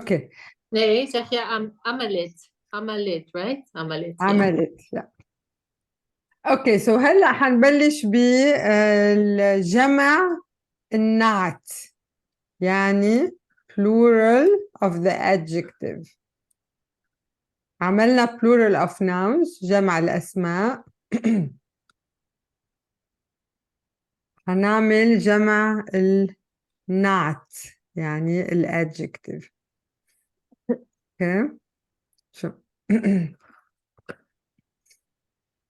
Okay. Nee, zeg je عملت. عملت, right? عملت. Yeah. عملت. Yeah. Okay, so هلا حنبلش بالجمع النعت. يعني plural of the adjective. عملنا plural of nouns جمع الأسماء. هنعمل جمع النعت يعني الادجكتيف. اوكي شو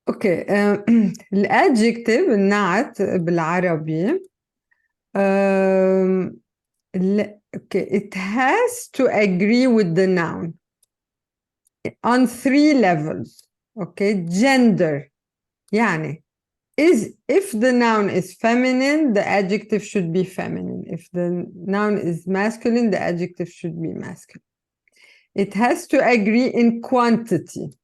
اوكي الادجكتيف النعت بالعربي okay, it has to agree with the noun on 3 levels. Okay, gender يعني if the noun is feminine, the adjective should be feminine. If the noun is masculine, the adjective should be masculine. It has to agree in quantity.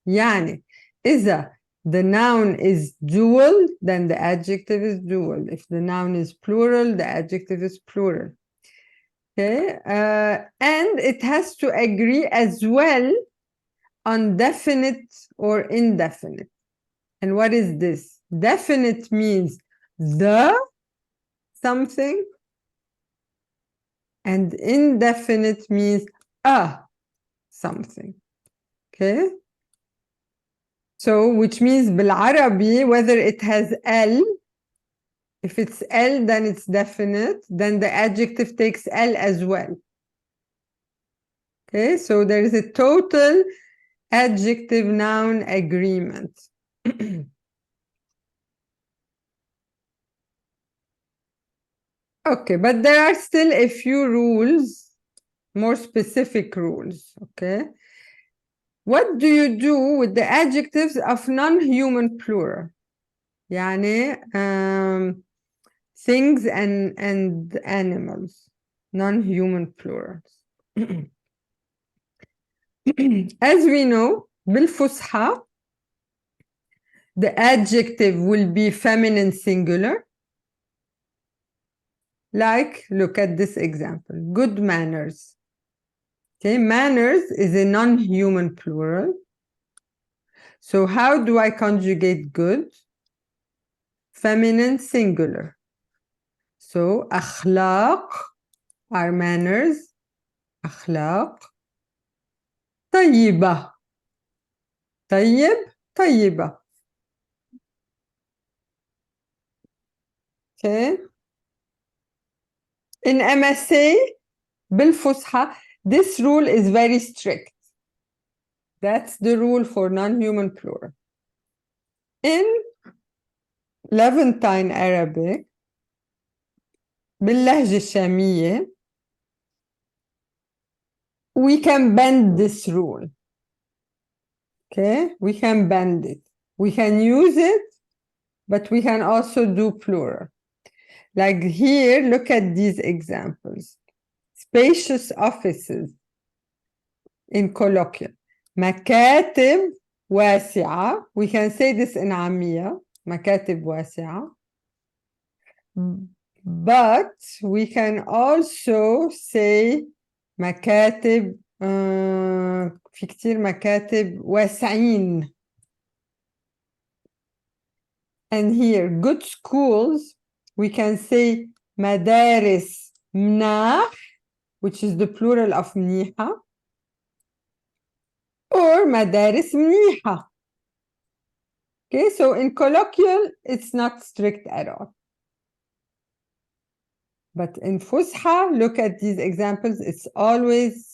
يعني إذا the noun is dual, then the adjective is dual. If the noun is plural, the adjective is plural. Okay, and it has to agree as well on definite or indefinite. And what is this? Definite means the something, and indefinite means a something. Okay? So, which means بالعربي, whether it has L, if it's L, then it's definite, then the adjective takes L as well. Okay, so there is a total adjective noun agreement. Okay, but there are still a few rules, more specific rules. Okay, what do you do with the adjectives of non-human plural? يعني things and animals, non-human plurals. As we know, بالفصحى, the adjective will be feminine singular. Like, look at this example, good manners. Okay, manners is a non-human plural. So how do I conjugate good? Feminine singular. So أخلاق are manners. أخلاق. طيبة. طيب طيبة. Okay. In MSA, بالفصحى, this rule is very strict. That's the rule for non-human plural. In Levantine Arabic, باللهجة الشامية, we can bend this rule. Okay, we can bend it. We can use it, but we can also do plural. Like here, look at these examples. Spacious offices in colloquial. مكاتب واسعة. We can say this in عامية. مكاتب واسعة. But we can also say مكاتب في كتير مكاتب واسعين. And here, good schools, we can say مدارس مناح, which is the plural of منيحة, or مدارس منيحة. Okay, so in colloquial, it's not strict at all. But in Fusha, look at these examples, it's always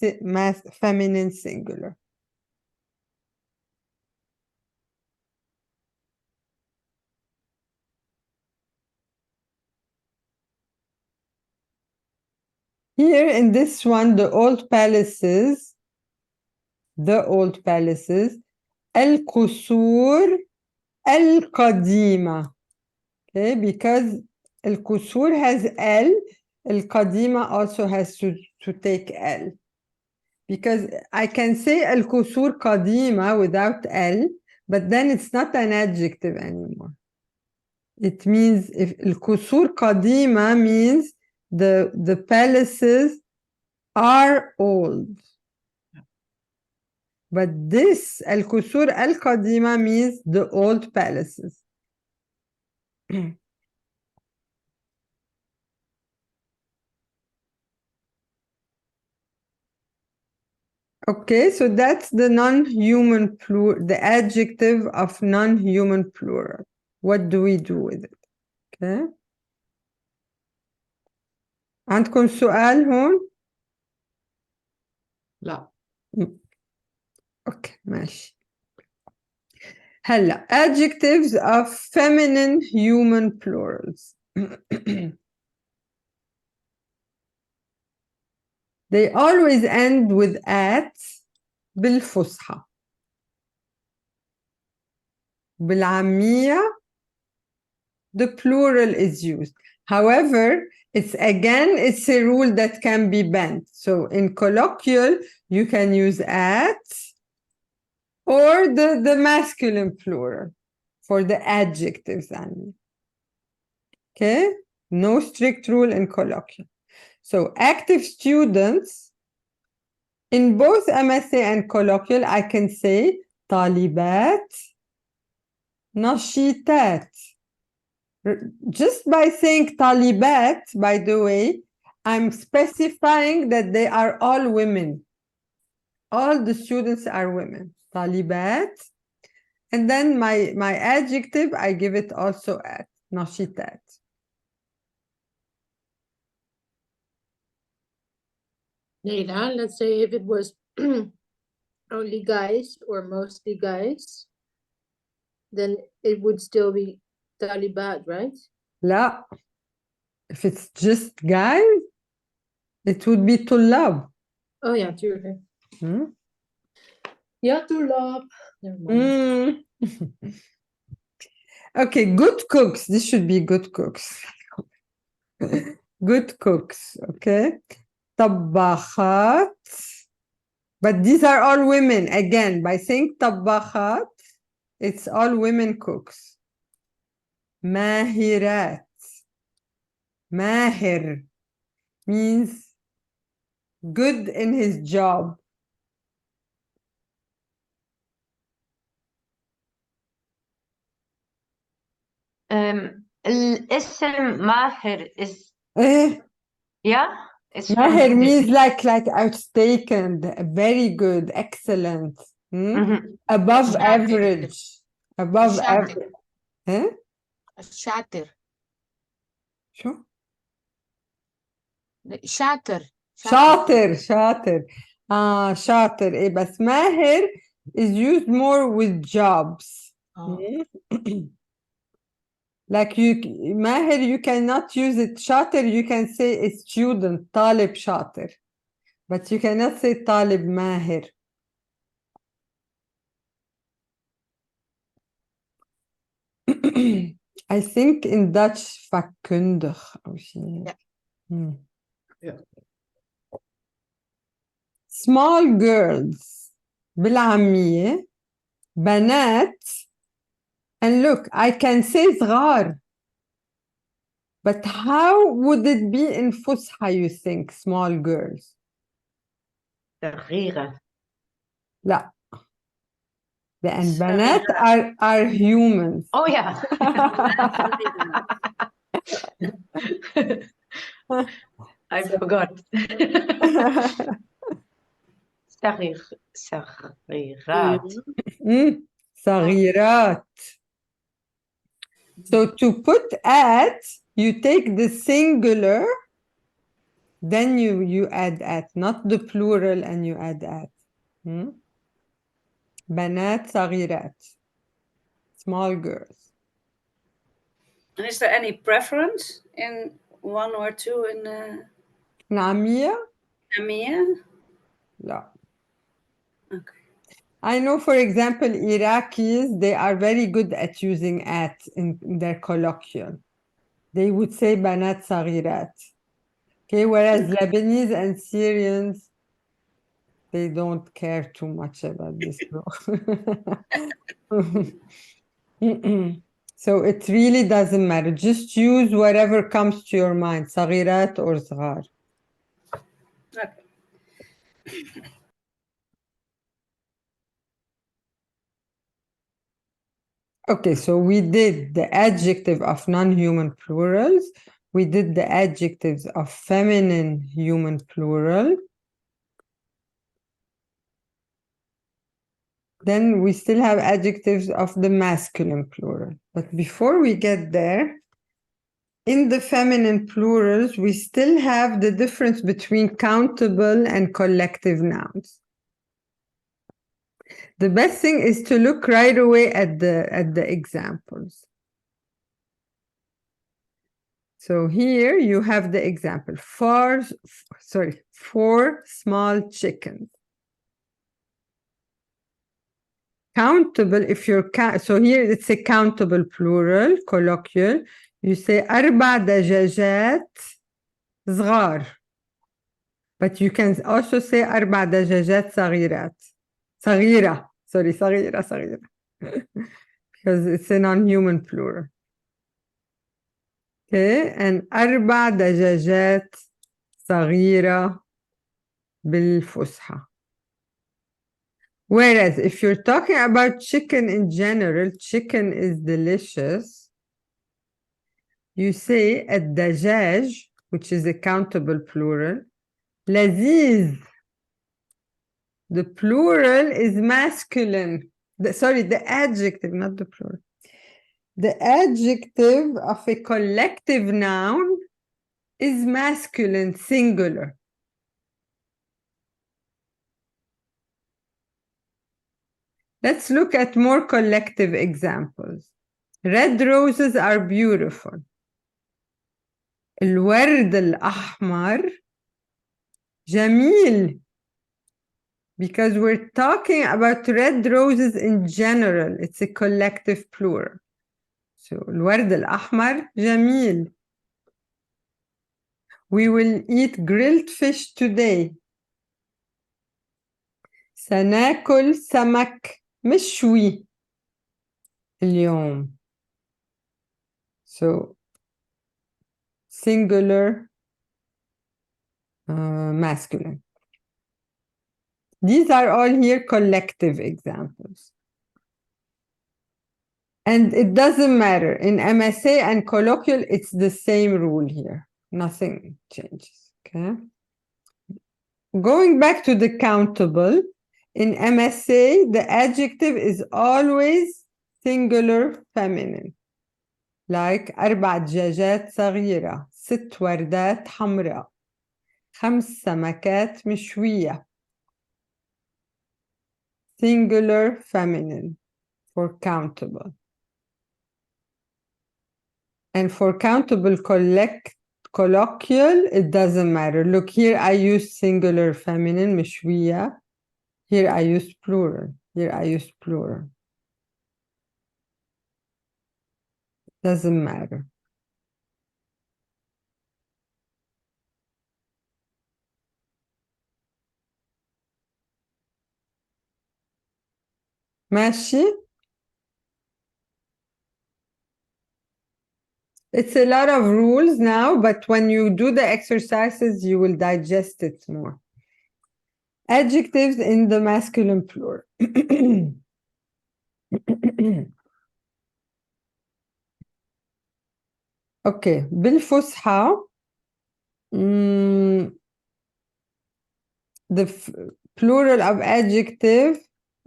feminine singular. Here in this one, the old palaces, القصور القديمة. Okay, because القصور has L, القديمة also has to take L. Because I can say القصور قديمة without L, but then it's not an adjective anymore. It means if القصور قديمة means the palaces are old. But this الكسور القديمة means the old palaces. Okay, so that's the non-human plural, the adjective of non-human plural. What do we do with it? Okay. عندكم سؤال هون؟ لا. Okay, ماشي. هلا adjectives of feminine human plurals. They always end with at بالفصحى. بالعامية the plural is used. However, it's a rule that can be bent. So in colloquial, you can use at or the masculine plural for the adjectives. Okay? No strict rule in colloquial. So active students, in both MSA and colloquial, I can say طالبات, نشيطات. Just by saying طالبات, by the way, I'm specifying that they are all women. All the students are women. طالبات. And then my adjective, I give it also at نشيطات. Leila, let's say if it was only guys or mostly guys, then it would still be Talibat, right? لا. If it's just guys, it would be طلاب. Oh yeah, tuurlijk. Hmm? Ja, tulab. Never mind. Okay, good cooks. This should be good cooks. Good cooks, okay? طباخات. But these are all women. Again, by saying طباخات, it's all women cooks. ماهرات. ماهر means good in his job. الاسم ماهر is Eh? yeah, it's ماهر from means like outspoken, very good, excellent, above شاطر. average, above شاطر. average. Eh? شاطر. شو؟ شاطر. شاطر شاطر شاطر إيه بس ماهر is used more with jobs. Like ماهر you cannot use it. شاطر you can say a student طالب شاطر, but you cannot say طالب ماهر. I think in Dutch vakkundig or Yeah. Yeah. Small girls بالعامية بنات, and look I can say صغار, but how would it be in فصحى you think small girls? صغيرة. لا, and بنات are humans. Oh yeah. I forgot. صغيرات. صغيرات. So to put at, you take the singular, then you add at, not the plural and you add at. بنات صغيرات. Small girls. And is there any preference in one or two in نعمية? Amia? لا. Okay. I know, for example, Iraqis, they are very good at using at in their colloquial. They would say بنات صغيرات. Okay, whereas Lebanese and Syrians, they don't care too much about this. So it really doesn't matter. Just use whatever comes to your mind. صغيرات or صغار. Okay. Okay, so we did the adjective of non-human plurals. We did the adjectives of feminine human plural. Then we still have adjectives of the masculine plural. But before we get there, in the feminine plurals, we still have the difference between countable and collective nouns. The best thing is to look right away at the examples. So here you have the example, four small chickens. Countable, if you're, so here it's a countable plural, colloquial. You say أربع دجاجات صغار. But you can also say أربع دجاجات صغيرات. صغيرة. Sorry, صغيرة. Because it's a non-human plural. Okay, and أربع دجاجات صغيرة بالفصحى. Whereas if you're talking about chicken in general, chicken is delicious. You say الدجاج, which is a countable plural. لذيذ. The plural is masculine. The adjective, not the plural. The adjective of a collective noun is masculine, singular. Let's look at more collective examples. Red roses are beautiful. الورد الأحمر جميل. Because we're talking about red roses in general. It's a collective plural. So الورد الأحمر جميل. We will eat grilled fish today. سناكل سمك مشوي اليوم. So singular, masculine. These are all here collective examples. And it doesn't matter. In MSA and colloquial, it's the same rule here. Nothing changes, okay? Going back to the countable, in MSA, the adjective is always singular feminine. Like أربع دجاجات صغيرة، 6 وردات حمراء، 5 سمكات مشوية. Singular feminine for countable. And for countable colloquial, it doesn't matter. Look, here I use singular feminine, مشوية. Here I use plural. Here I use plural. Doesn't matter. ماشي? It's a lot of rules now, but when you do the exercises, you will digest it more. Adjectives in the masculine plural. Okay, بالفصحى, the plural of adjective,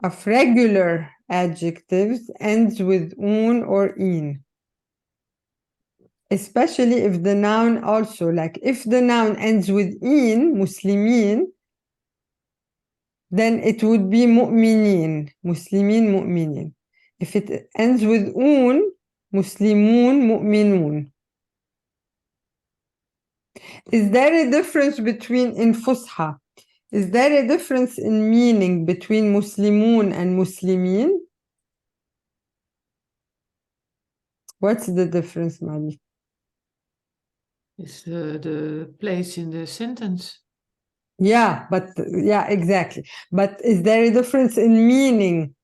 of regular adjectives, ends with un or in. Especially if the noun also, like if the noun ends with in, muslimin, then it would be mu'minin, muslimin, mu'minin. If it ends with un, muslimun, mu'minun. Is there a difference between, in fusha, is there a difference in meaning between muslimun and muslimin? What's the difference, Mali? It's the place in the sentence. Yeah, exactly. But is there a difference in meaning?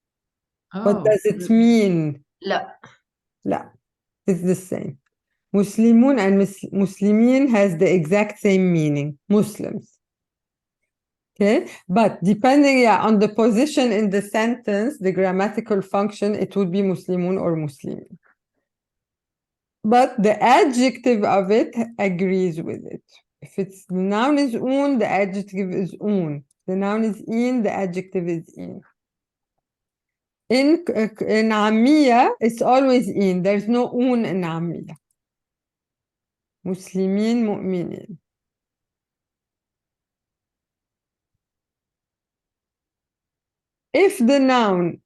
What Oh, does it mean? لا. لا, it's the same. Muslimun and Muslimin has the exact same meaning. Muslims. Okay, but depending on the position in the sentence, the grammatical function, it would be Muslimun or Muslimin. But the adjective of it agrees with it. If it's the noun is un, the adjective is un. The noun is in, the adjective is in. In Amiya, it's always in. There's no un in Amiya. Muslimin, mu'minin. If the noun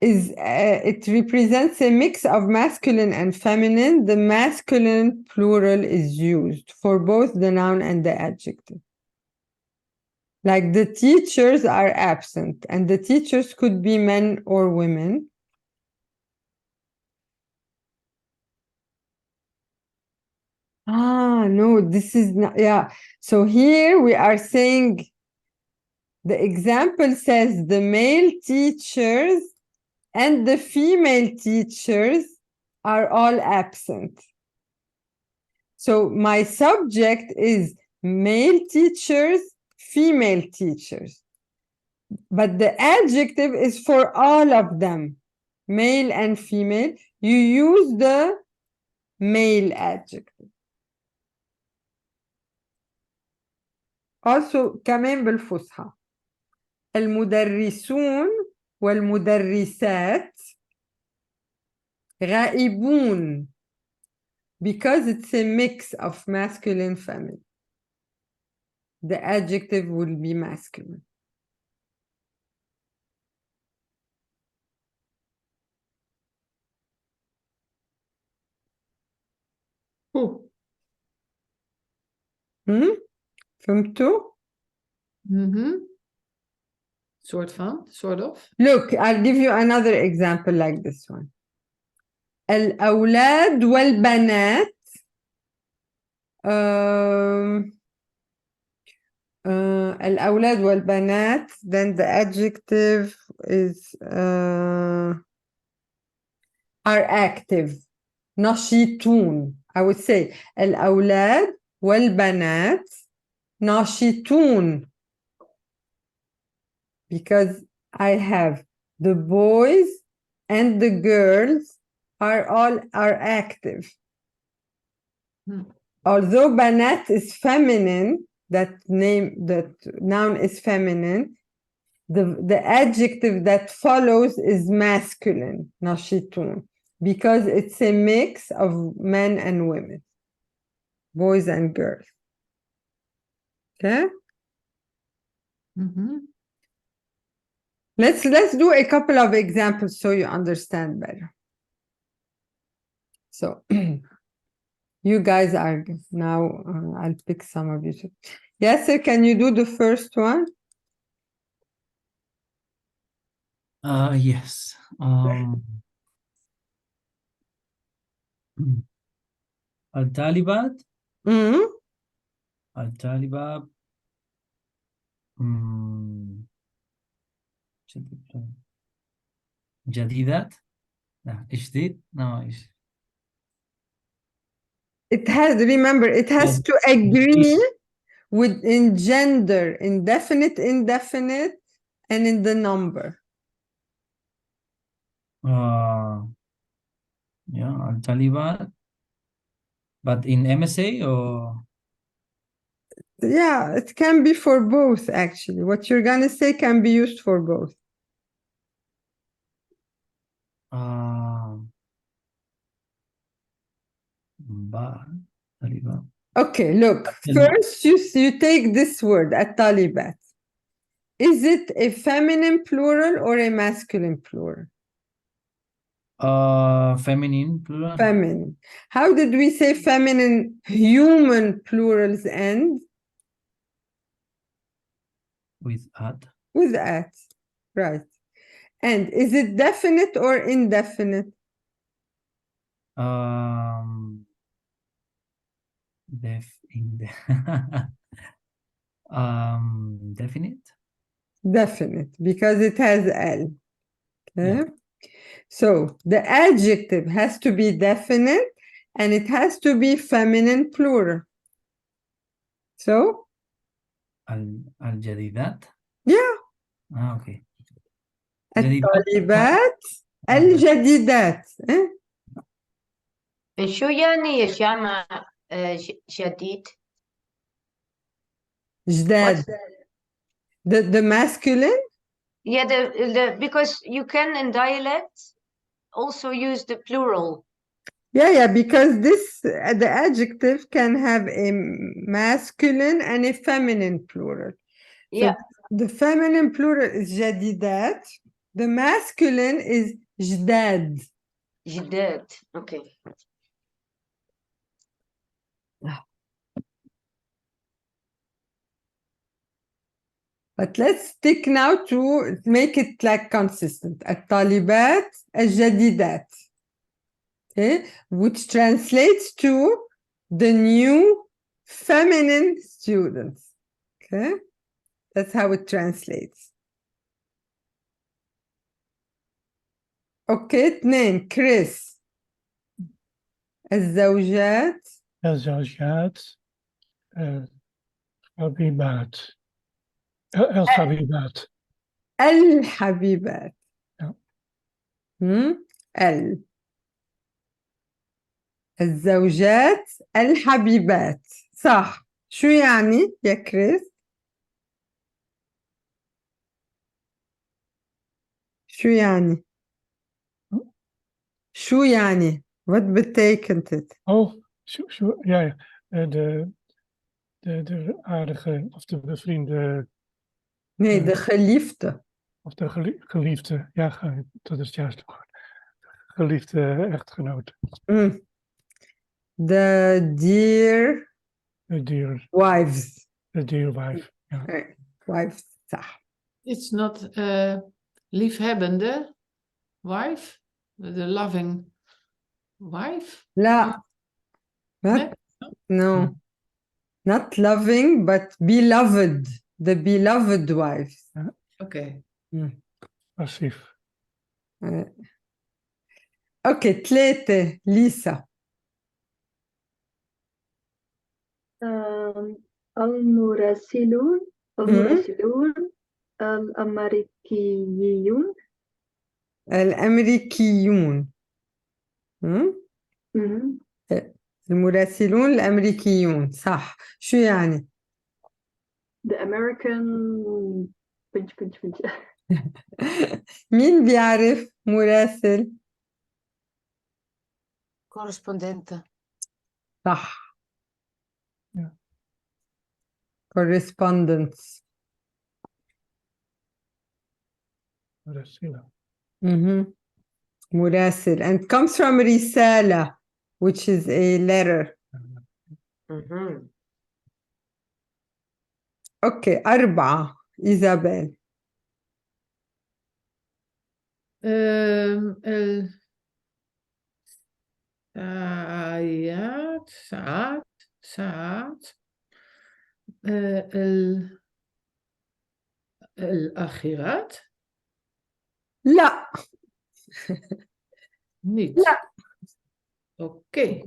is, it represents a mix of masculine and feminine, the masculine plural is used for both the noun and the adjective. Like the teachers are absent, and the teachers could be men or women. No, this is not, yeah. So here we are saying, the example says the male teachers and the female teachers are all absent. So my subject is male teachers, female teachers. But the adjective is for all of them, male and female. You use the male adjective. Also كمان بالفصحى المدرسون والمدرسات غائبون, because it's a mix of masculine feminine. The adjective will be masculine. Oeh. فهمتوا? Sort of. Look, I'll give you another example like this one. الأولاد والبنات الأولاد والبنات, then the adjective is are active. نشيطون. I would say الأولاد والبنات نشيطون, because I have the boys and the girls are active. Although banat is feminine, that noun is feminine, the adjective that follows is masculine, nashitun, because it's a mix of men and women, boys and girls. Okay? Let's do a couple of examples so you understand better. So you guys are now, I'll pick some of you. Yes, sir, can you do the first one? Yes. الطالبات الطالبات جديدات لا جديد إيش It has, remember, it has to agree with in gender, indefinite, indefinite, and in the number. Yeah, الطالبات, but in MSA or? Yeah, it can be for both, actually. What you're gonna say can be used for both. Okay, look, first you take this word, at-talibat. Is it a feminine plural or a masculine plural? Feminine plural. Feminine. How did we say feminine human plurals end? With at. With at, right. And is it definite or indefinite? Definite. Definite, because it has L. Okay. Yeah. So the adjective has to be definite and it has to be feminine plural. So الجديدات. Yeah. اوكي. جديدات. الطالبات الجديدات. إيه؟ شو يعني جمع جديد؟ جداد. What? The masculine. Yeah, because you can in dialect also use the plural. Yeah, because the adjective can have a masculine and a feminine plural. So Yeah. the feminine plural is جديدات. The masculine is جداد. جداد. Okay. But let's stick now to make it like consistent. الطالبات الجديدات. Okay, which translates to the new feminine students. Okay, that's how it translates. Okay, اثنين كريس. الزوجات الزوجات الحبيبات الحبيبات. الحبيبات. Yeah. الزوجات الحبيبات. صح. شو يعني يا كريس؟ شو يعني؟ شو يعني؟ Wat betekent het? Oh, ja. De aardige of de bevriende Nee, de geliefde. of de geliefde, ja, dat is het juiste woord. Geliefde echtgenoot. The dear De dear wives. wife. Ja. Wives, صح. It's not liefhebbende wife, the loving wife. لا. Nee? No. Not loving, but beloved. The beloved wives. Oké. Passief. Oké, ثلاثة ليسا. المراسلون الأمريكيون. الأمريكيون. المراسلون الأمريكيون. صح. شو يعني؟ The American مين بيعرف مراسل؟ correspondente. صح. Correspondence. مراسلة. مراسل. And comes from رسالة, which is a letter. Okay, 4. إيزابيل. ساعات الأخيرات لا. niet. لا. Oké.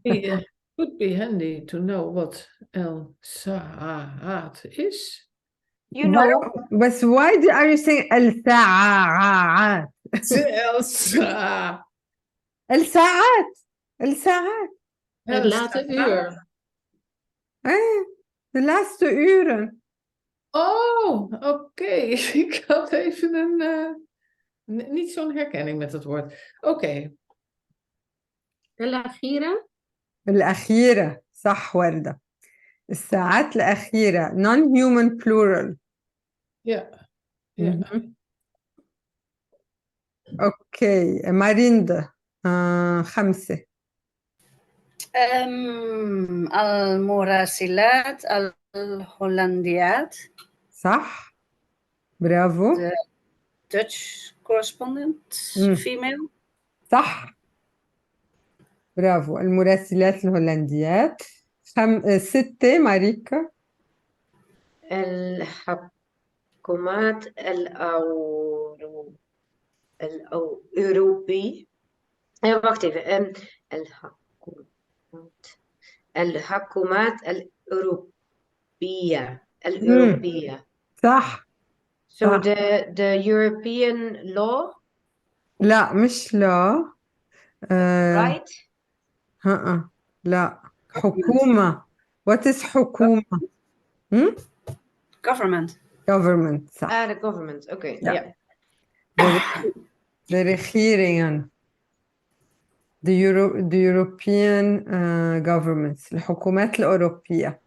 It would be handy to know what الساعات is. You know. But why are you saying الساعات? الساعات. الساعات. الساعات. Het late uur. De laatste uren. Oh, oké. Ik had even niet zo'n herkenning met het woord. Oké. الأخيرة. الأخيرة. صح وردة. الساعات الأخيرة. Non-human plural. Ja. أوكي. ماريندا. 5. المراسلات الهولنديات. صح. برافو. The Dutch correspondent female. صح. برافو. المراسلات الهولنديات. 6 ماريكا. الحكومات الأوروبي. wacht even. الحكومات الأوروبية. صح. So صح. the European law, لا مش لا. right? لا. حكومة. What is حكومة؟ Government. Government. صح. The government. Okay, Yeah. yeah. De regeringen. The European governments. الحكومات الأوروبية.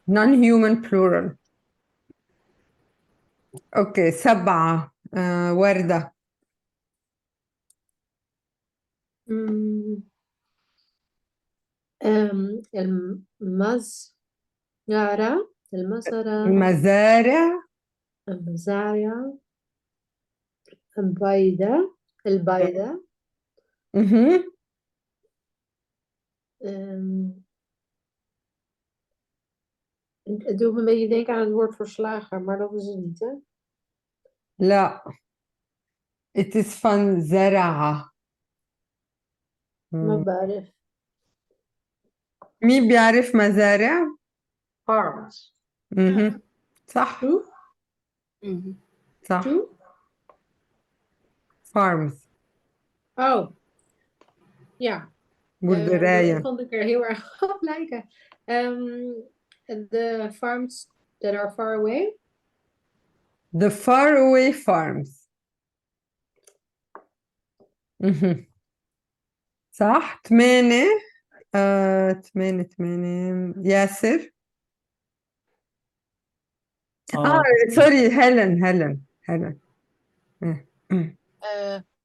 Non-human plural. أوكي 7. وردة. مم. المزارع المزارع. المزارع البيضة مهم. Het doet me een beetje denken aan het woord verslagen, maar dat is het niet, hè? لا. It is van زرعة. Maar بعرف. مين بيعرف مزارع؟ Farms. مهم. صح. Mhm. صح. Toe? Farms. Oh. Ja. Ik boerderijen. vond ik er heel erg op lijken. The farms that are far away. The faraway farms. صح. 8. 8 ياسر. سوري هيلين.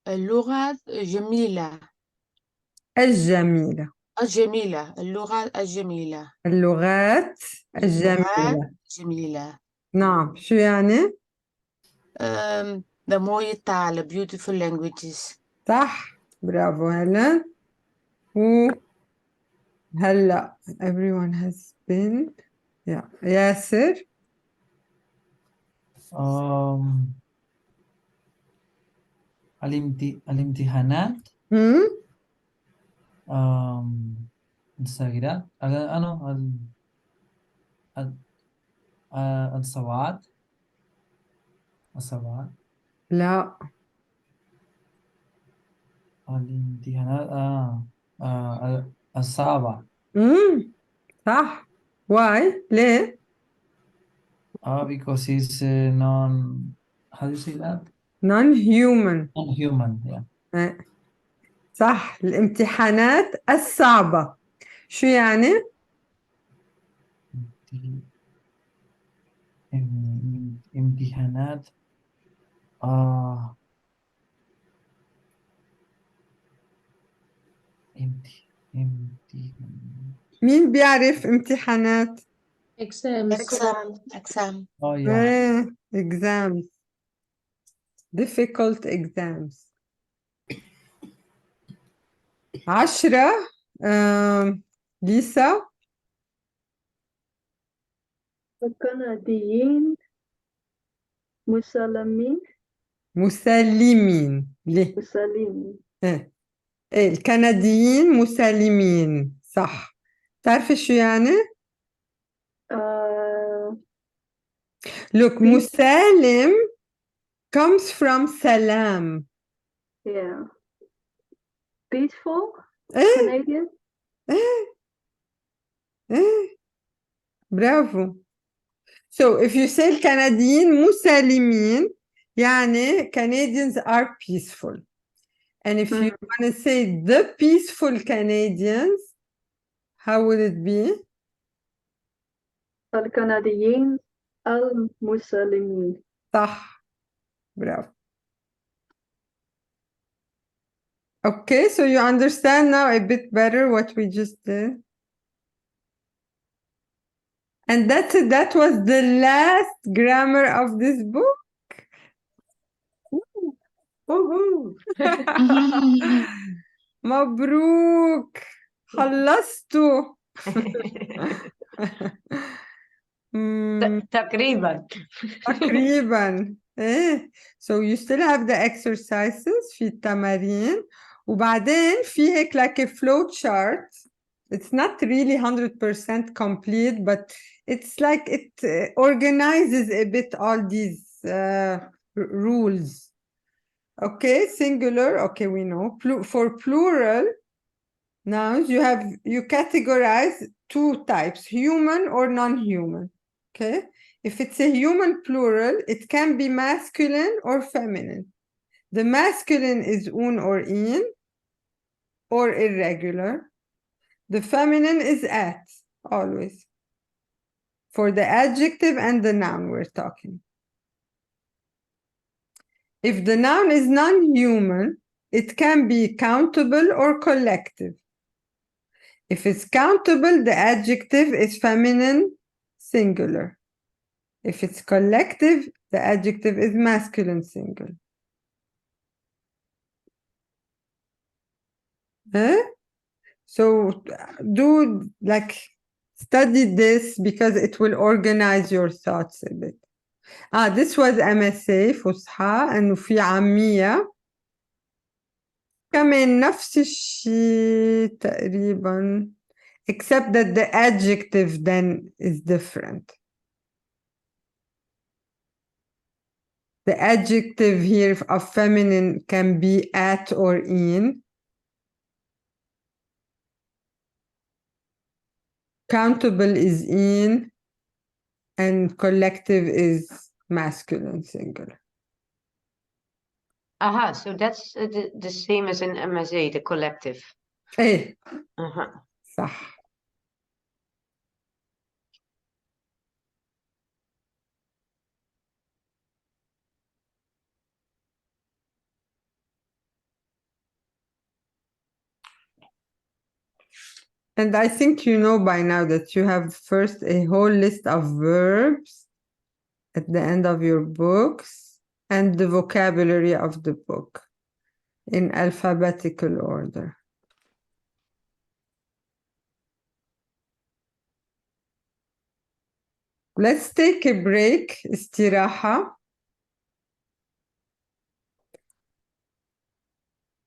اللغة جميلة. الجميلة. اللغة الجميلة. اللغات الجميلة. جميلة. نعم. شو يعني؟ De mooie talen, beautiful languages. صح. برافو هيلين. هلا everyone has been. ياسر. الامتحانات الصغيرة الصواب لا. الامتحانات الصعبة. صح. why ليه؟ Because it's non, how do you say that? non-human. Non-human, yeah. صح. الامتحانات الصعبة. شو يعني؟ امتحانات مين بيعرف امتحانات؟ Exam. Oh yeah. exams. Difficult exams. 10. ليسا. الكنديين مسلمين. ليه؟ مسلمين. الكنديين مسالمين. صح. تعرفي شو يعني؟ Look, مسالم comes from salam. Yeah. Peaceful. Canadian. برافو. So if you say الكنديين مسالمين يعني Canadians are peaceful. And if you want to say the peaceful Canadians, how would it be? الكنديين المسلمين. صح. برافو. Okay, so you understand now a bit better what we just did. And that's it. That was the last grammar of this book. مبروك. خلصتوا. تقريبا. So you still have the exercises في التمارين وبعدين في هيك like a flow chart It's not really 100% complete, but it's like it organizes a bit all these rules. Okay, singular, okay, we know. For plural nouns, you categorize two types, human or non-human. Okay, if it's a human plural, it can be masculine or feminine. The masculine is un or in or irregular. The feminine is at, always. For the adjective and the noun we're talking. If the noun is non-human, it can be countable or collective. If it's countable, the adjective is feminine singular. If it's collective, the adjective is masculine singular. So study this because it will organize your thoughts a bit. This was MSA فصحى إنه في عامية كمان نفس الشيء تقريبا except that the adjective then is different. The adjective here of feminine can be at or in. Countable is in, and collective is masculine singular. Aha, so that's the same as in MSA, the collective. Hey, Uh-huh. صح. And I think you know by now that you have first a whole list of verbs at the end of your books and the vocabulary of the book in alphabetical order. Let's take a break, استراحة.